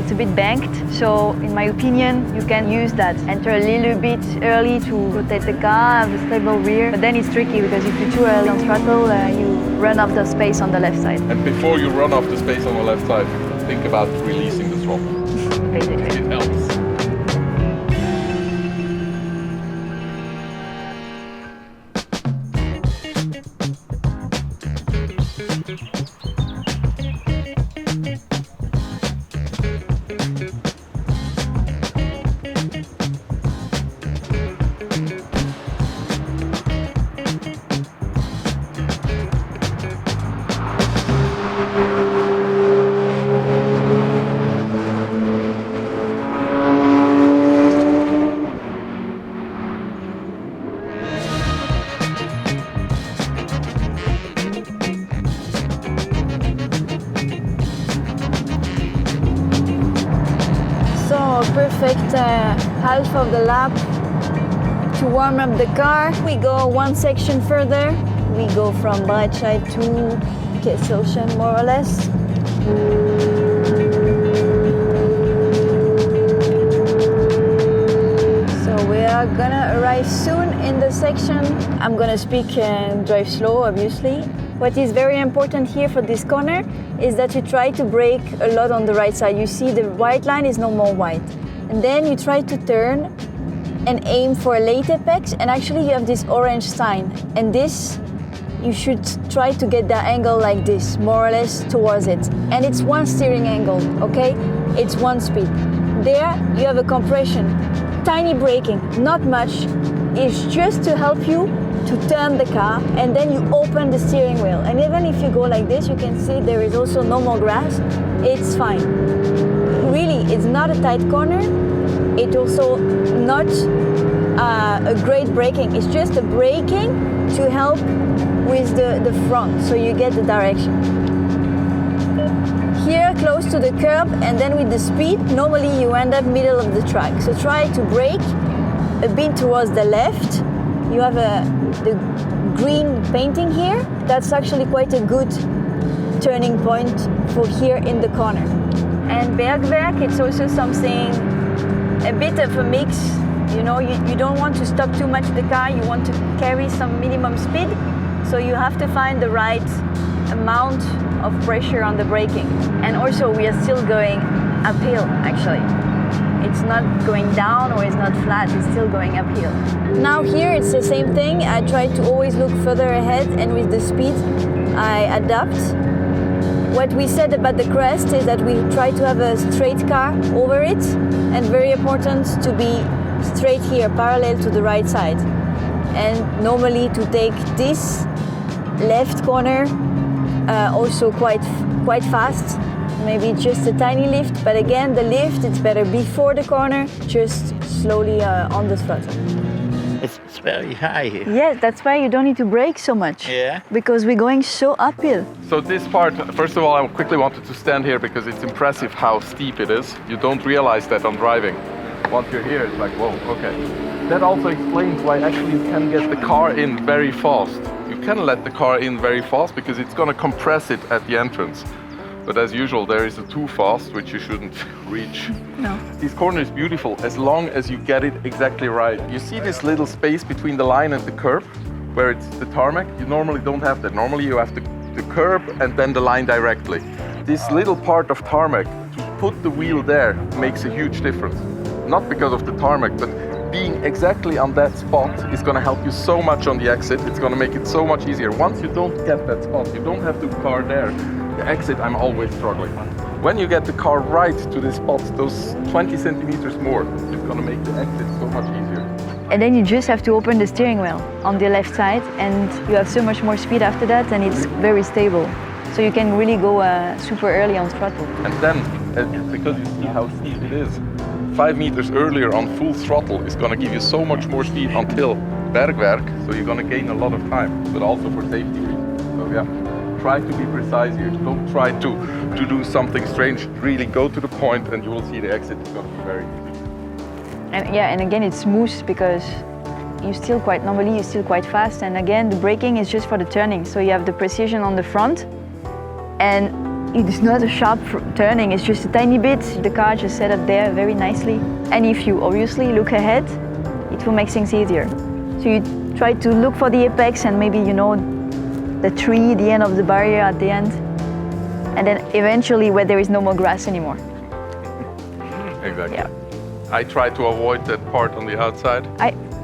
It's a bit banked, so in my opinion, you can use that. Enter a little bit early to rotate the car, have a stable rear, but then it's tricky because if you're too early on throttle, you run off the space on the left side. And before you run off the space on the left side, think about releasing the throttle. Basically. It helps. Perfect half of the lap to warm up the car. We go one section further. We go from Breidscheid to Kesselchen, more or less. So we are gonna arrive soon in the section. I'm gonna speak and drive slow, obviously. What is very important here for this corner is that you try to brake a lot on the right side. You see the white line is no more white. And then you try to turn and aim for a late apex, and actually you have this orange sign. And this, you should try to get that angle like this, more or less towards it. And it's one steering angle, okay? It's one speed. There you have a compression, tiny braking, not much. It's just to help you to turn the car, and then you open the steering wheel. And even if you go like this, you can see there is also no more grass. It's fine. Really, it's not a tight corner. It's also not a great braking. It's just a braking to help with the front, so you get the direction. Here, close to the curb, and then with the speed, normally you end up middle of the track. So try to brake a bit towards the left. You have the green painting here. That's actually quite a good turning point for here in the corner. And Bergwerk, it's also something, a bit of a mix. You know, you don't want to stop too much the car, you want to carry some minimum speed. So you have to find the right amount of pressure on the braking. And also we are still going uphill, actually. It's not going down or it's not flat, it's still going uphill. Now here it's the same thing. I try to always look further ahead, and with the speed I adapt. What we said about the crest is that we try to have a straight car over it, and very important to be straight here, parallel to the right side. And normally to take this left corner also quite fast. Maybe just a tiny lift, but again, the lift, it's better before the corner, just slowly on the throttle. It's very high here. Yes, that's why you don't need to brake so much. Yeah. Because we're going so uphill. So this part, first of all, I quickly wanted to stand here because it's impressive how steep it is. You don't realize that on driving. Once you're here, it's like, whoa, okay. That also explains why actually you can get the car in very fast. You can let the car in very fast because it's going to compress it at the entrance. But as usual, there is a too fast, which you shouldn't reach. No. This corner is beautiful as long as you get it exactly right. You see this little space between the line and the curb, where it's the tarmac? You normally don't have that. Normally you have the curb and then the line directly. This little part of tarmac, to put the wheel there, makes a huge difference. Not because of the tarmac, but being exactly on that spot is going to help you so much on the exit. It's going to make it so much easier. Once you don't get that spot, you don't have the car there. The exit, I'm always struggling. When you get the car right to the spot, those 20 centimeters more, it's going to make the exit so much easier. And then you just have to open the steering wheel on the left side, and you have so much more speed after that, and it's very stable. So you can really go super early on throttle. And then, because you see how steep it is, 5 meters earlier on full throttle is going to give you so much more speed until Bergwerk, so you're going to gain a lot of time, but also for safety reasons. So yeah. Try to be precise here. Don't try to do something strange. Really go to the point and you will see the exit is going to be very easy. And yeah, and again it's smooth because you're still quite fast, and again the braking is just for the turning. So you have the precision on the front, and it's not a sharp turning, it's just a tiny bit. The car just set up there very nicely. And if you obviously look ahead, it will make things easier. So you try to look for the apex and maybe, you know, the tree, the end of the barrier at the end. And then eventually where there is no more grass anymore. Exactly. Yeah. I try to avoid that part on the outside.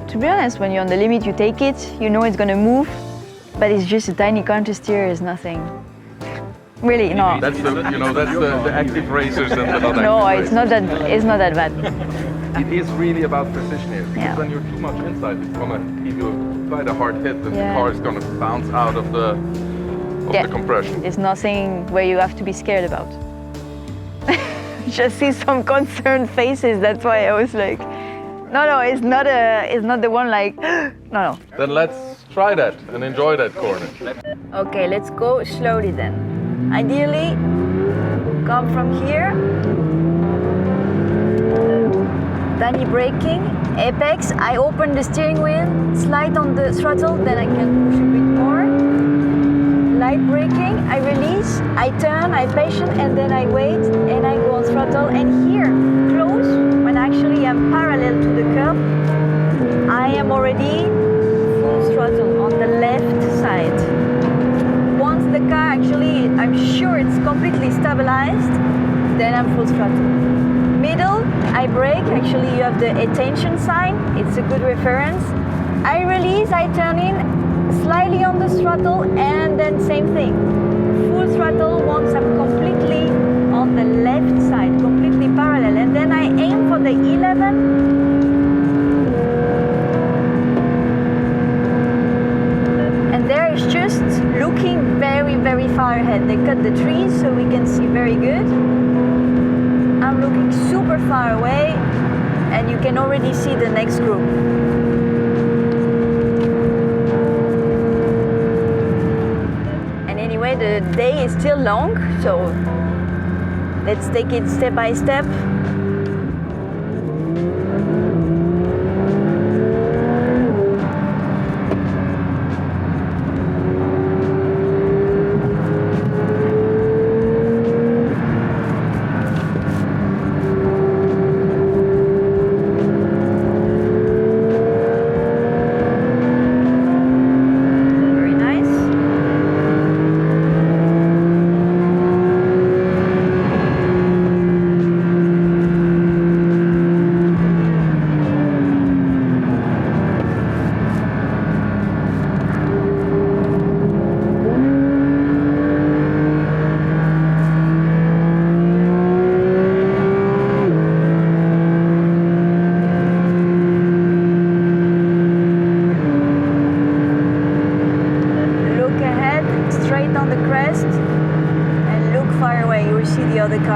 To be honest, when you're on the limit, you take it, you know it's gonna move, but it's just a tiny counter steer, is nothing. Really, no. That's the, you know, that's the active racers and the not active No, racers. it's not that bad. It is really about precision here, because Yeah. when you're too much inside, it's gonna give you quite a hard hit, and Yeah. the car is gonna bounce out of the compression. It's nothing where you have to be scared about. Just see some concerned faces, that's why I was like, no, it's not the one like, no. Then let's try that and enjoy that corner. Okay, let's go slowly then. Ideally, come from here. Tiny braking, apex. I open the steering wheel, slide on the throttle, then I can push a bit more. Light braking, I release, I turn, I patient, and then I wait, and I go on throttle. And here, close, when actually I'm parallel to the curb, I am already full throttle on the left side. Once the car actually, I'm sure it's completely stabilized, then I'm full throttle. Middle, I brake, actually you have the attention sign, it's a good reference. I release, I turn in, slightly on the throttle, and then same thing. Full throttle once I'm completely on the left side, completely parallel. And then I aim for the 11. And there is just looking very, very far ahead. They cut the trees so we can see very good. I'm looking super far away, and you can already see the next group. And anyway, the day is still long, so let's take it step by step.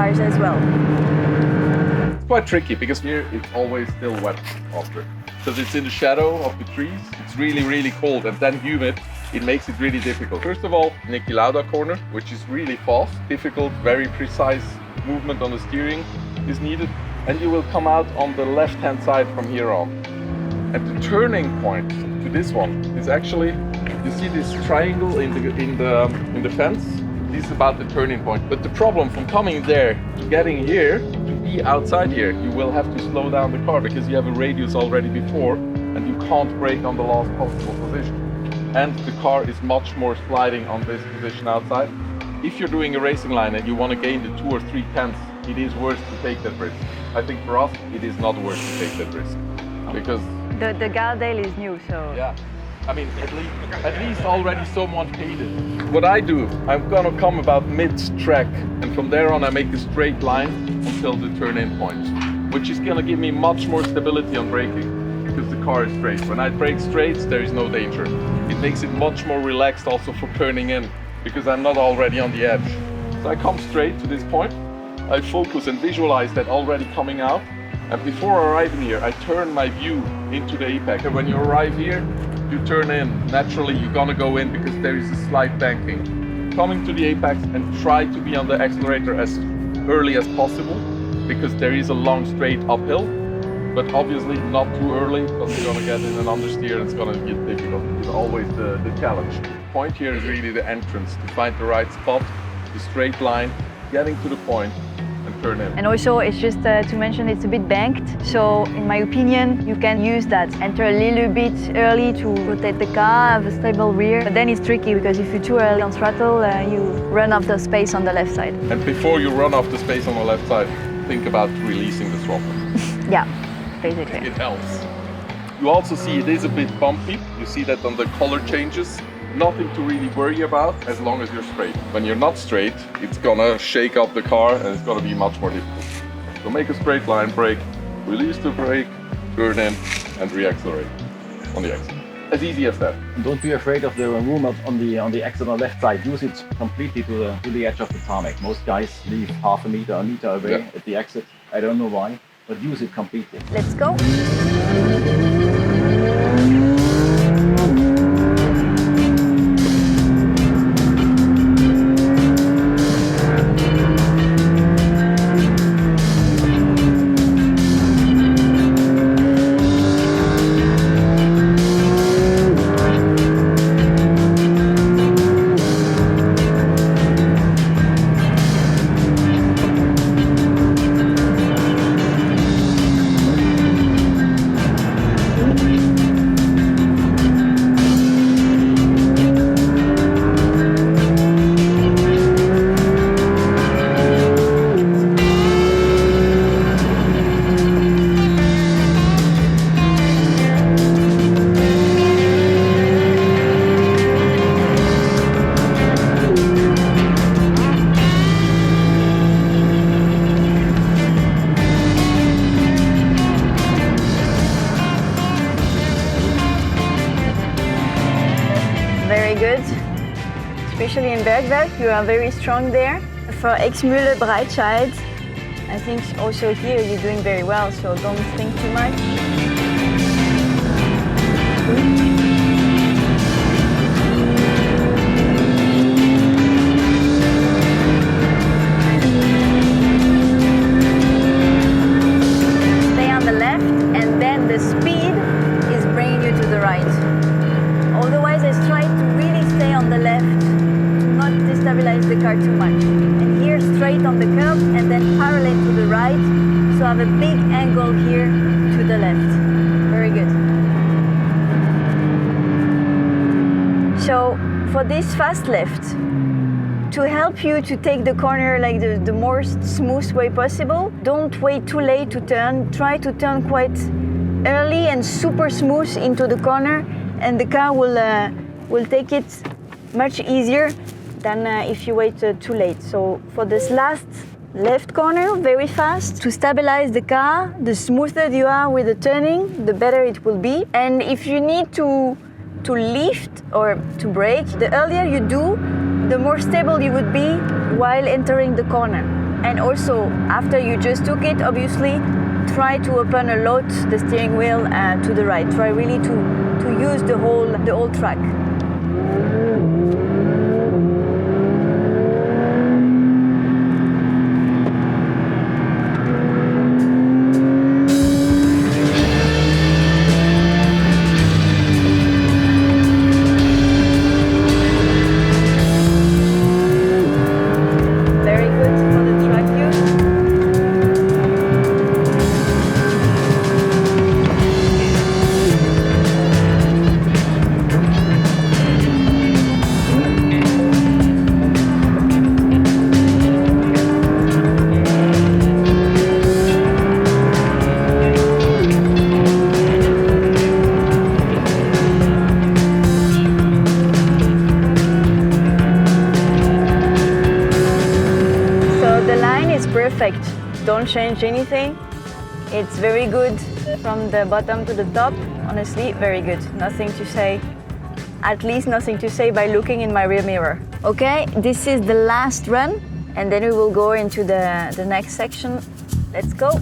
As well. It's quite tricky because here it's always still wet after. Because it's in the shadow of the trees, it's really, really cold and then humid. It makes it really difficult. First of all, Niki Lauda corner, which is really fast, difficult, very precise movement on the steering is needed. And you will come out on the left-hand side from here on. And the turning point to this one is actually, you see this triangle in the fence? This is about the turning point. But the problem from coming there to getting here, to be outside here, you will have to slow down the car because you have a radius already before and you can't brake on the last possible position. And the car is much more sliding on this position outside. If you're doing a racing line and you want to gain the 2 or 3 tenths, it is worth to take that risk. I think for us, it is not worth to take that risk. Because the Gardale is new, so... Yeah. I mean, at least already someone paid it. What I do, I'm gonna come about mid-track, and from there on I make a straight line until the turn-in point, which is gonna give me much more stability on braking, because the car is straight. When I brake straight, there is no danger. It makes it much more relaxed also for turning in, because I'm not already on the edge. So I come straight to this point, I focus and visualize that already coming out, and before arriving here, I turn my view into the apex. And when you arrive here, you turn in. Naturally, you're gonna go in because there is a slight banking. Coming to the apex and try to be on the accelerator as early as possible because there is a long straight uphill, but obviously not too early because you're gonna get in an understeer and it's gonna get difficult. It's always the challenge. The point here is really the entrance, to find the right spot the straight line, getting to the point and turn in. And also, it's just to mention it's a bit banked, so in my opinion, you can use that. Enter a little bit early to rotate the car, have a stable rear, but then it's tricky because if you're too early on throttle, you run off the space on the left side. And before you run off the space on the left side, think about releasing the throttle. Yeah, basically. It helps. You also see it is a bit bumpy. You see that on the color changes. Nothing to really worry about as long as you're straight. When you're not straight, it's gonna shake up the car and it's gonna be much more difficult. So make a straight line, brake, release the brake, turn in and re-accelerate on the exit. As easy as that. Don't be afraid of the room on the exit on the left side. Use it completely to the edge of the tarmac. Most guys leave half a meter away at the exit. I don't know why, but use it completely. Let's go. Very good, especially in Bergwerk, you are very strong there. For Ex-Mühle, Breidscheid, I think also here you're doing very well, so don't think too much. Stay on the left, and then the speed is bringing you to the right. Otherwise, I try to really stay on the left, not destabilize the car too much. And here, straight on the curb, and then parallel to the right, so I have a big angle here to the left. Very good. So, for this fast left, to help you to take the corner like the more smooth way possible, don't wait too late to turn. Try to turn quite early and super smooth into the corner, and the car will take it much easier than if you wait too late. So for this last left corner, very fast, to stabilize the car, the smoother you are with the turning, the better it will be. And if you need to lift or to brake, the earlier you do, the more stable you would be while entering the corner. And also, after you just took it, obviously, try to open a lot the steering wheel to the right. Try really to use the whole track. Very good for the track use. Perfect. Don't change anything. It's very good from the bottom to the top. Honestly, very good. Nothing to say. At least nothing to say by looking in my rear mirror. Okay, this is the last run, and then we will go into the next section. Let's go.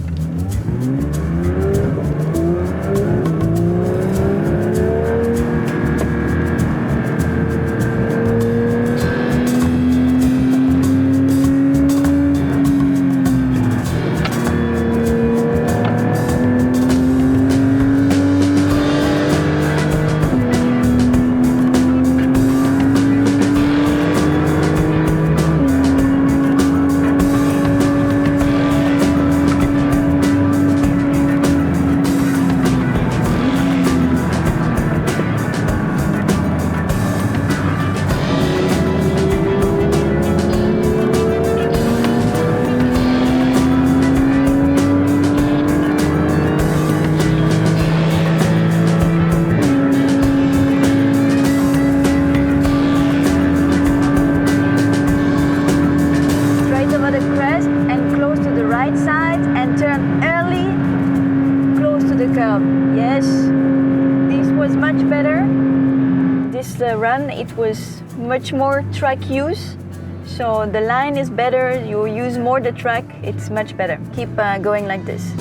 this run, it was much more track use. So the line is better, you use more the track, it's much better. Keep going like this.